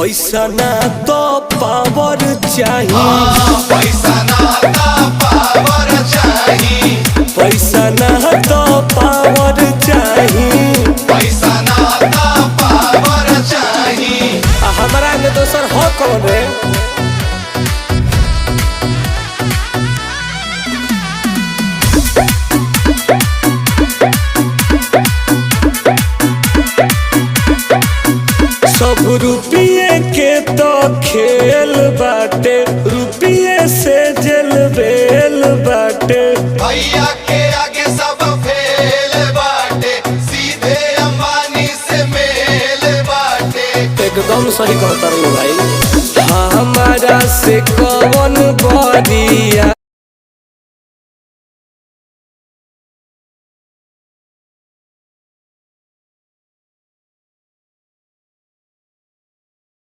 पैसा ना तो पावर चाहिए, पैसा ना तो पावर चाहिए, पैसा ना तो पावर चाहिए, पैसा ना तो पावर चाहिए। हमारा में दोसर हो कौन रे? सब रुपये के तो खेल बाटे, रुपये से जेल बेल बाटे। भैया के आगे सब फेल बाटे, सीधे अंबानी से मेल बाटे। एकदम सही कहता लो।